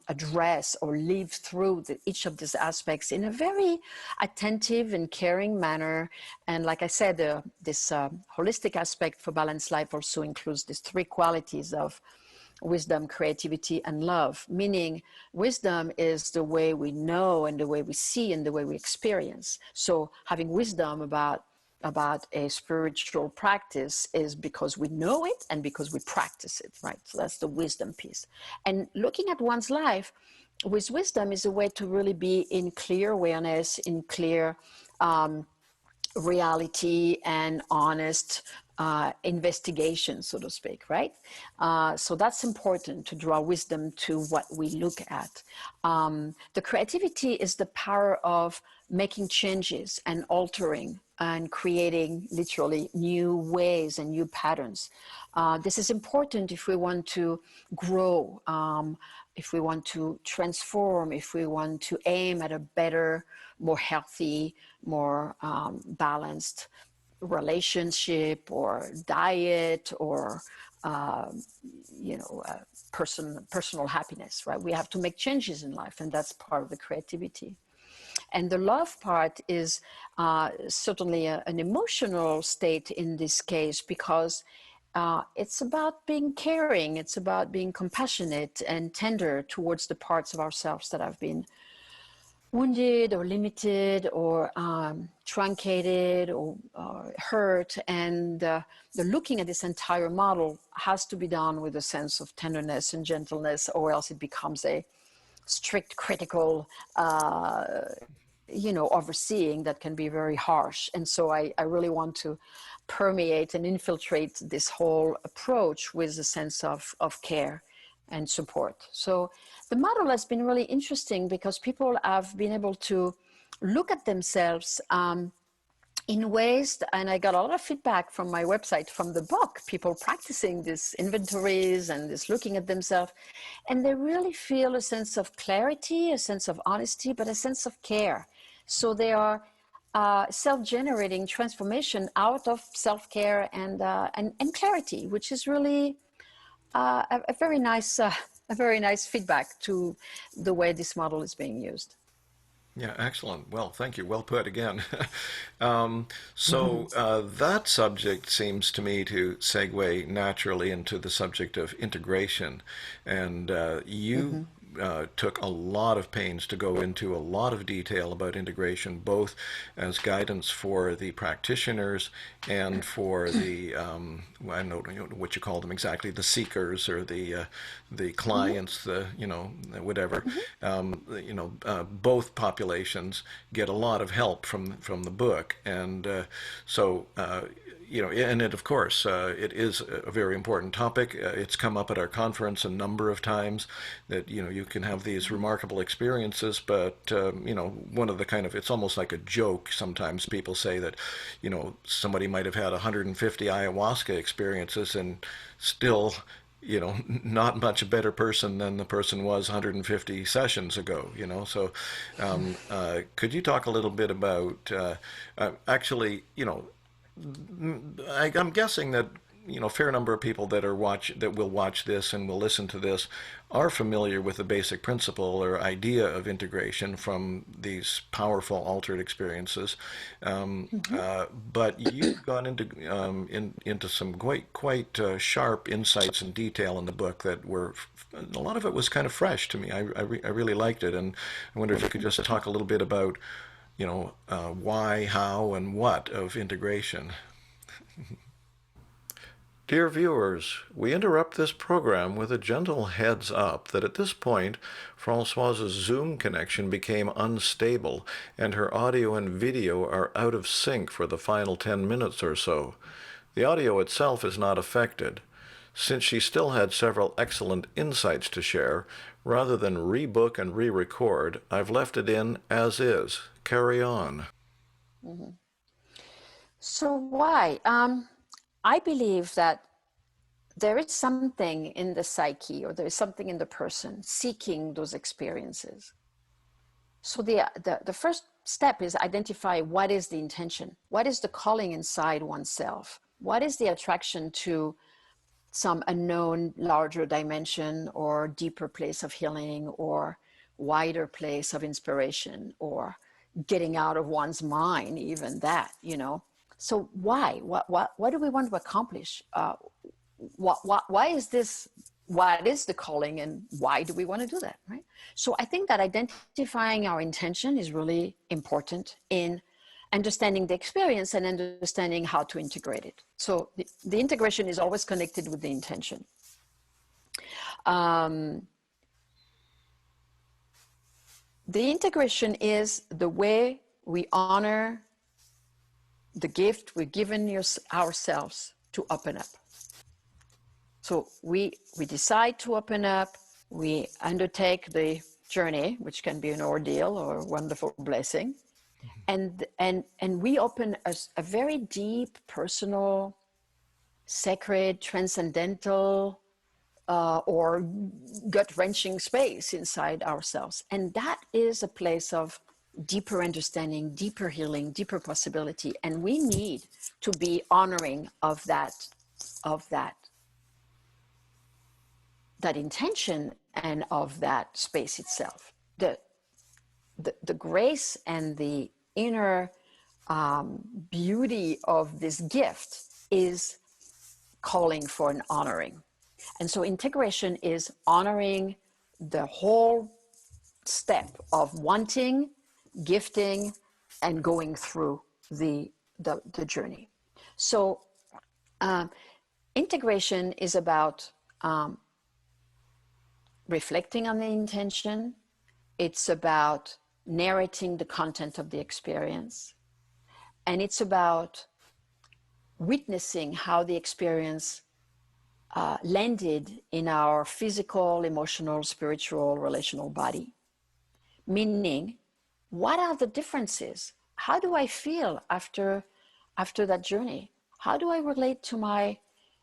address or live through each of these aspects in a very attentive and caring manner. And like I said, this holistic aspect for balanced life also includes these 3 qualities of wisdom, creativity, and love, meaning wisdom is the way we know and the way we see and the way we experience. So having wisdom about a spiritual practice is because we know it and because we practice it, right? So that's the wisdom piece. And looking at one's life with wisdom is a way to really be in clear awareness, in clear reality and honest investigation, so to speak, right? So that's important to draw wisdom to what we look at. The creativity is the power of making changes and altering and creating literally new ways and new patterns. This is important if we want to grow, if we want to transform, if we want to aim at a better, more healthy, more balanced relationship or diet or personal happiness, right? We have to make changes in life, and that's part of the creativity. And the love part is certainly an emotional state in this case, because it's about being caring, it's about being compassionate and tender towards the parts of ourselves that have been wounded or limited or truncated or hurt. And the looking at this entire model has to be done with a sense of tenderness and gentleness, or else it becomes a strict critical overseeing that can be very harsh. And so I really want to permeate and infiltrate this whole approach with a sense of care and support. So the model has been really interesting because people have been able to look at themselves in ways, and I got a lot of feedback from my website, from the book, people practicing these inventories and this looking at themselves, and they really feel a sense of clarity, a sense of honesty, but a sense of care. So they are self-generating transformation out of self-care and clarity, which is really a very nice feedback to the way this model is being used. Yeah, excellent. Well, thank you. Well put again. That subject seems to me to segue naturally into the subject of integration. And you took a lot of pains to go into a lot of detail about integration, both as guidance for the practitioners and for the I don't know what you call them exactly, the seekers or the clients, whatever. Both populations get a lot of help from the book, and and it, of course, it is a very important topic. It's come up at our conference a number of times that, you can have these remarkable experiences, but, one of the it's almost like a joke. Sometimes people say that, somebody might have had 150 ayahuasca experiences and still, not much a better person than the person was 150 sessions ago, So could you talk a little bit about, actually, I'm guessing that a fair number of people that will watch this and will listen to this are familiar with the basic principle or idea of integration from these powerful altered experiences, but you've gone into some quite sharp insights and detail in the book that were, a lot of it was kind of fresh to me. I really liked it, and I wonder if you could just talk a little bit about why, how, and what of integration. Dear viewers, we interrupt this program with a gentle heads up that at this point, Françoise's Zoom connection became unstable and her audio and video are out of sync for the final 10 minutes or so. The audio itself is not affected. Since she still had several excellent insights to share, rather than rebook and re-record, I've left it in as is. Carry on. Mm-hmm. So why? I believe that there is something in the psyche, or there is something in the person seeking those experiences. So the first step is identify what is the intention, what is the calling inside oneself, what is the attraction to some unknown larger dimension or deeper place of healing or wider place of inspiration or getting out of one's mind, even that, you know. So why? What do we want to accomplish? Why is this? What is the calling, and why do we want to do that, right? So I think that identifying our intention is really important in understanding the experience and understanding how to integrate it. So the integration is always connected with the intention. The integration is the way we honor the gift we've given ourselves to open up. So we decide to open up, we undertake the journey, which can be an ordeal or a wonderful blessing. And we open a very deep, personal, sacred, transcendental, or gut-wrenching space inside ourselves. And that is a place of deeper understanding, deeper healing, deeper possibility. And we need to be honoring of that intention and of that space itself. The grace and the inner beauty of this gift is calling for an honoring. And so integration is honoring the whole step of wanting, gifting, and going through the journey. So integration is about reflecting on the intention. It's about narrating the content of the experience. And it's about witnessing how the experience landed in our physical, emotional, spiritual, relational body. Meaning, what are the differences? How do I feel after that journey? How do I relate to my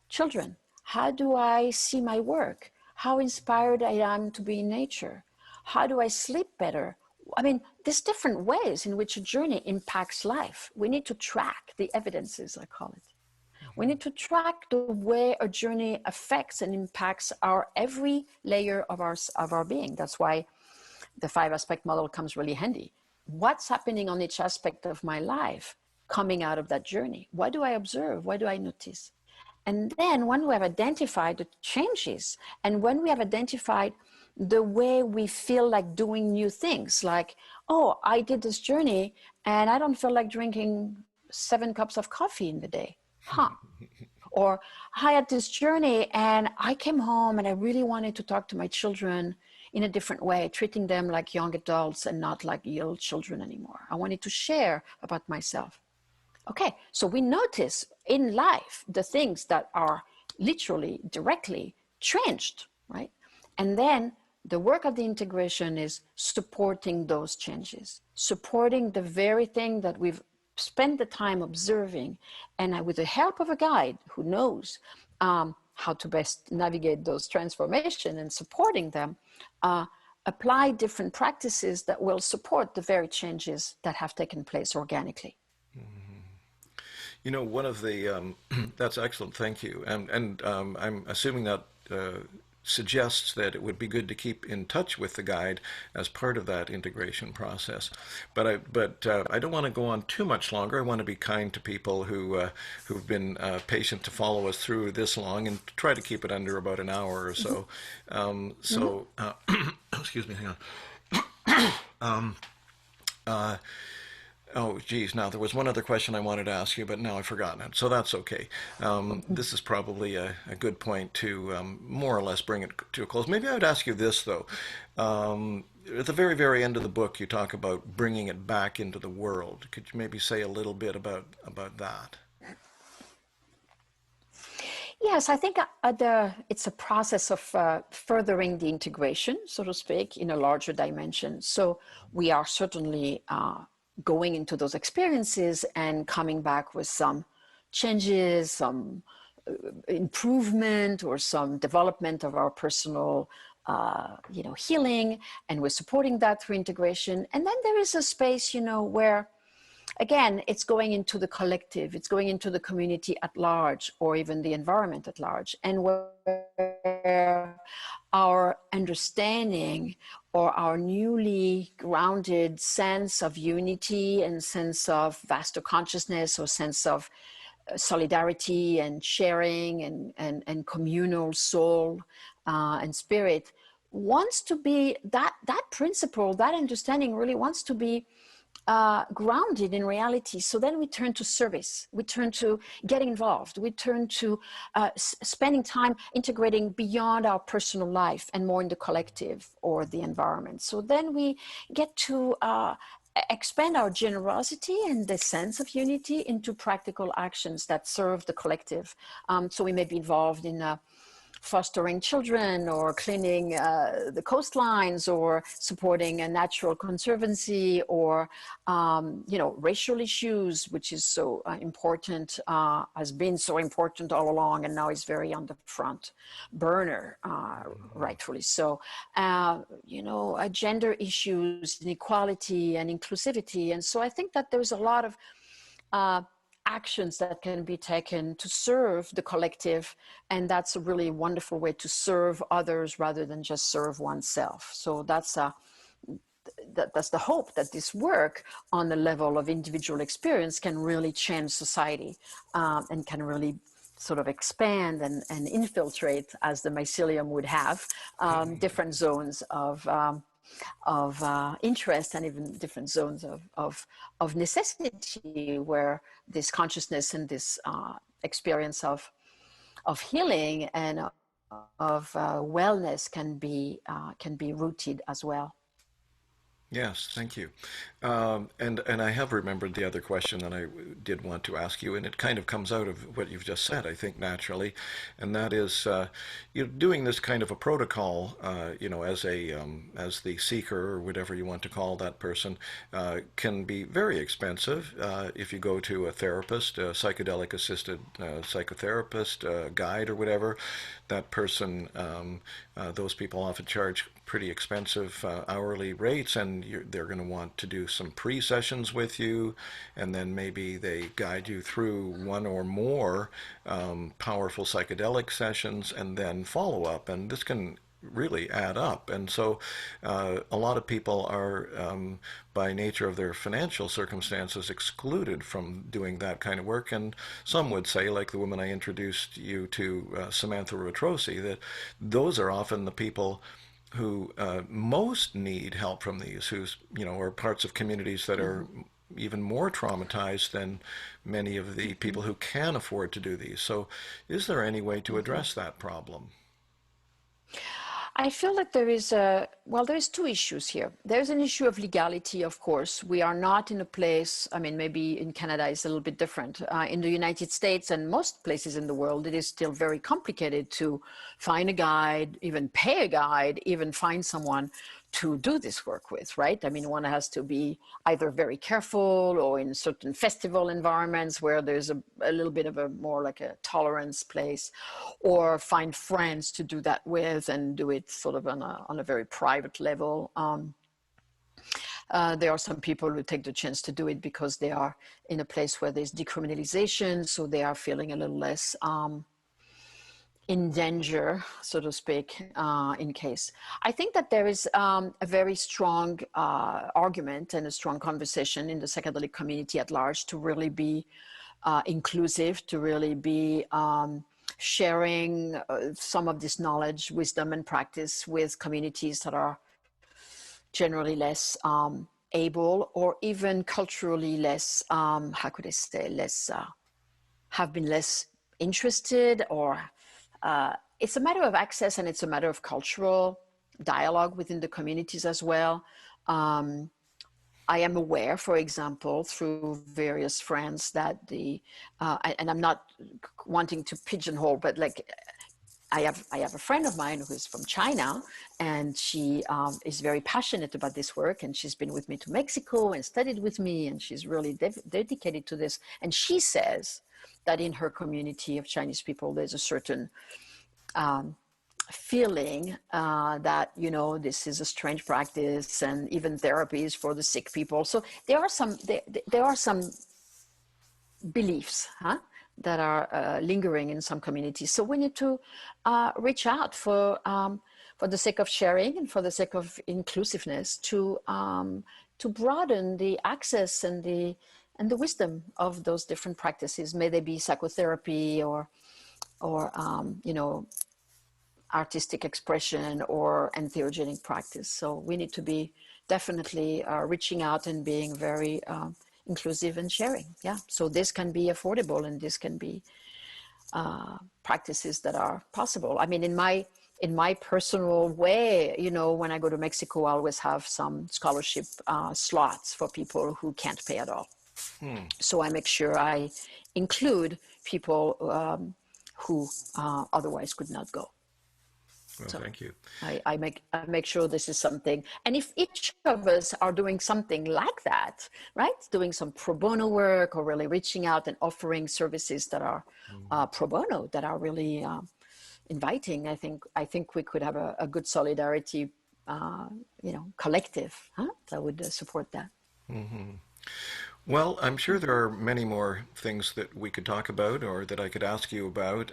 children? How do I see my work? How inspired I am to be in nature? How do I sleep better? I mean, there's different ways in which a journey impacts life. We need to track the evidences, I call it. We need to track the way a journey affects and impacts our every layer of our being. That's why the 5-aspect model comes really handy. What's happening on each aspect of my life coming out of that journey? What do I observe? What do I notice? And then when we have identified the changes, and when we have identified the way we feel like doing new things, like, oh, I did this journey and I don't feel like drinking 7 cups of coffee in the day. Or I had this journey and I came home and I really wanted to talk to my children in a different way, treating them like young adults and not like little children anymore. I wanted to share about myself. Okay, so we notice in life the things that are literally, directly changed, right? And then the work of the integration is supporting those changes, supporting the very thing that we've spent the time observing, and with the help of a guide who knows how to best navigate those transformations and supporting them, apply different practices that will support the very changes that have taken place organically. You know, one of the that's excellent. Thank you. And I'm assuming that suggests that it would be good to keep in touch with the guide as part of that integration process. But I don't want to go on too much longer. I want to be kind to people who've been patient to follow us through this long, and try to keep it under about an hour or so. Excuse me. Hang on. Oh, geez. Now, there was one other question I wanted to ask you, but now I've forgotten it. So that's okay. This is probably a good point to more or less bring it to a close. Maybe I would ask you this, though. At the very, very end of the book, you talk about bringing it back into the world. Could you maybe say a little bit about that? Yes, I think it's a process of furthering the integration, so to speak, in a larger dimension. So we are certainly going into those experiences and coming back with some changes, some improvement, or some development of our personal, healing, and we're supporting that through integration. And then there is a space, where again, it's going into the collective, it's going into the community at large, or even the environment at large, and where our understanding or our newly grounded sense of unity and sense of vaster consciousness or sense of solidarity and sharing and communal soul and spirit wants to be that principle, that understanding really wants to be grounded in reality. So then we turn to service, we turn to getting involved, we turn to spending time integrating beyond our personal life and more in the collective or the environment. So then we get to expand our generosity and the sense of unity into practical actions that serve the collective. So we may be involved in fostering children or cleaning the coastlines or supporting a natural conservancy or, racial issues, which is so important, has been so important all along and now is very on the front burner, rightfully so. Gender issues, inequality and inclusivity. And so I think that there's a lot of actions that can be taken to serve the collective, and that's a really wonderful way to serve others rather than just serve oneself. So that's the hope, that this work on the level of individual experience can really change society, and can really sort of expand and infiltrate, as the mycelium would have, different zones of interest and even different zones of necessity, where this consciousness and this experience of healing and of wellness can be rooted as well. Yes, thank you. And I have remembered the other question that I did want to ask you, and it kind of comes out of what you've just said, I think, naturally, and that is, doing this kind of a protocol, as the seeker or whatever you want to call that person, can be very expensive. If you go to a therapist, a psychedelic assisted psychotherapist, guide, or whatever, that person, those people often charge pretty expensive hourly rates, and they're going to want to do some pre-sessions with you, and then maybe they guide you through one or more powerful psychedelic sessions, and then follow-up, and this can really add up. And so a lot of people are, by nature of their financial circumstances, excluded from doing that kind of work. And some would say, like the woman I introduced you to, Samantha Rotrosi, that those are often the people who most need help from these, who's, are parts of communities that are even more traumatized than many of the people who can afford to do these. So is there any way to address that problem? I feel that there's two issues here. There's an issue of legality, of course. We are not in a place, I mean, maybe in Canada it's a little bit different. In the United States and most places in the world, it is still very complicated to find a guide, even pay a guide, even find someone to do this work with, right? I mean, one has to be either very careful or in certain festival environments where there's a little bit of a more like a tolerance place, or find friends to do that with and do it sort of on a very private level. There are some people who take the chance to do it because they are in a place where there's decriminalization, so they are feeling a little less in danger, so to speak, in case. I think that there is a very strong argument and a strong conversation in the psychedelic community at large to really be inclusive, to really be sharing some of this knowledge, wisdom, and practice with communities that are generally less able, or even culturally less, how could I say, less, have been less interested, or it's a matter of access, and it's a matter of cultural dialogue within the communities as well. I am aware, for example, through various friends that and I'm not wanting to pigeonhole, but like I have a friend of mine who's from China, and she is very passionate about this work, and she's been with me to Mexico and studied with me, and she's really dedicated to this. And she says that in her community of Chinese people, there's a certain feeling that, you know, this is a strange practice, and even therapies for the sick people. So there are some beliefs, that are lingering in some communities. So we need to reach out for the sake of sharing and for the sake of inclusiveness to broaden the access and the wisdom of those different practices. May they be psychotherapy or you know, artistic expression or entheogenic practice. So we need to be definitely reaching out and being very inclusive and sharing. Yeah. So this can be affordable, and this can be practices that are possible. I mean, in my personal way, you know, when I go to Mexico, I always have some scholarship slots for people who can't pay at all. So I make sure I include people who otherwise could not go. Well, So thank you. I make sure this is something, and if each of us are doing something like that, right, doing some pro bono work, or really reaching out and offering services that are pro bono, that are really inviting, I think we could have a good solidarity, you know, collective, that would support that. Well, I'm sure there are many more things that we could talk about or that I could ask you about,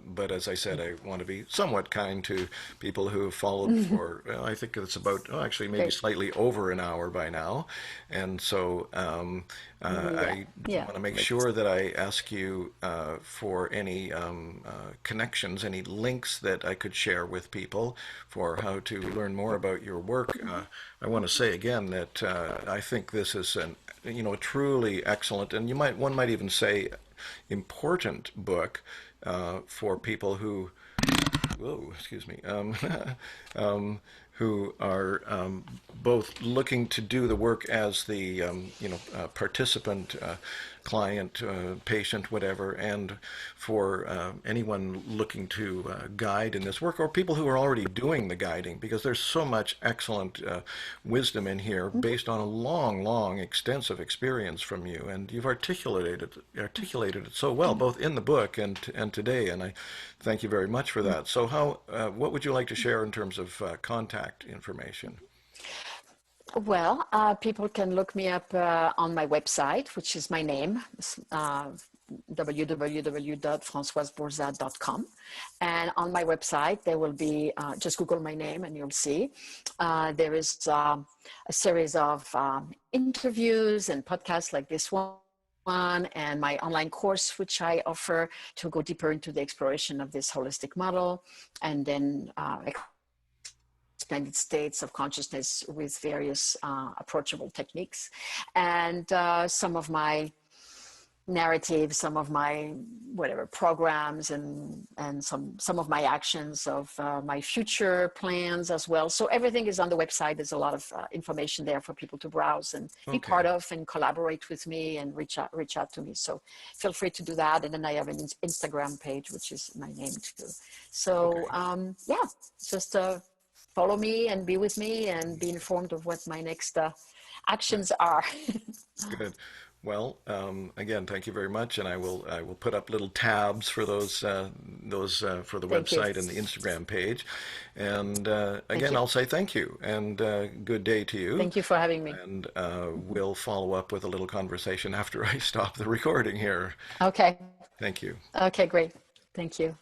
but as I said, I want to be somewhat kind to people who have followed for, well, I think it's about, actually maybe Great. slightly over an hour by now. And so I want to make sure that I ask you for any connections, any links that I could share with people for how to learn more about your work. I want to say again that I think this is a truly excellent, and one might even say important book for people who, whoa, excuse me, who are both looking to do the work as the participant, client, patient, whatever, and for anyone looking to guide in this work, or people who are already doing the guiding, because there's so much excellent wisdom in here based on a long, extensive experience from you, and you've articulated it so well, both in the book and today, and I thank you very much for that. So what would you like to share in terms of contact information? Well, people can look me up on my website, which is my name, www.françoisebourzat.com. And on my website, there will be, just Google my name and you'll see, there is a series of interviews and podcasts like this one, and my online course, which I offer to go deeper into the exploration of this holistic model, and then expanded states of consciousness with various approachable techniques, and some of my narratives, some of my programs, and some of my actions of my future plans as well. So everything is on the website. There's a lot of information there for people to browse and be part of, and collaborate with me and reach out to me. So feel free to do that. And then I have an Instagram page, which is my name too. So just follow me and be with me and be informed of what my next actions are. Good. Well, again, thank you very much, and I will put up little tabs for those for the website and the Instagram page. And again, I'll say thank you, and good day to you. Thank you for having me. And we'll follow up with a little conversation after I stop the recording here. Okay. Thank you. Okay, great. Thank you.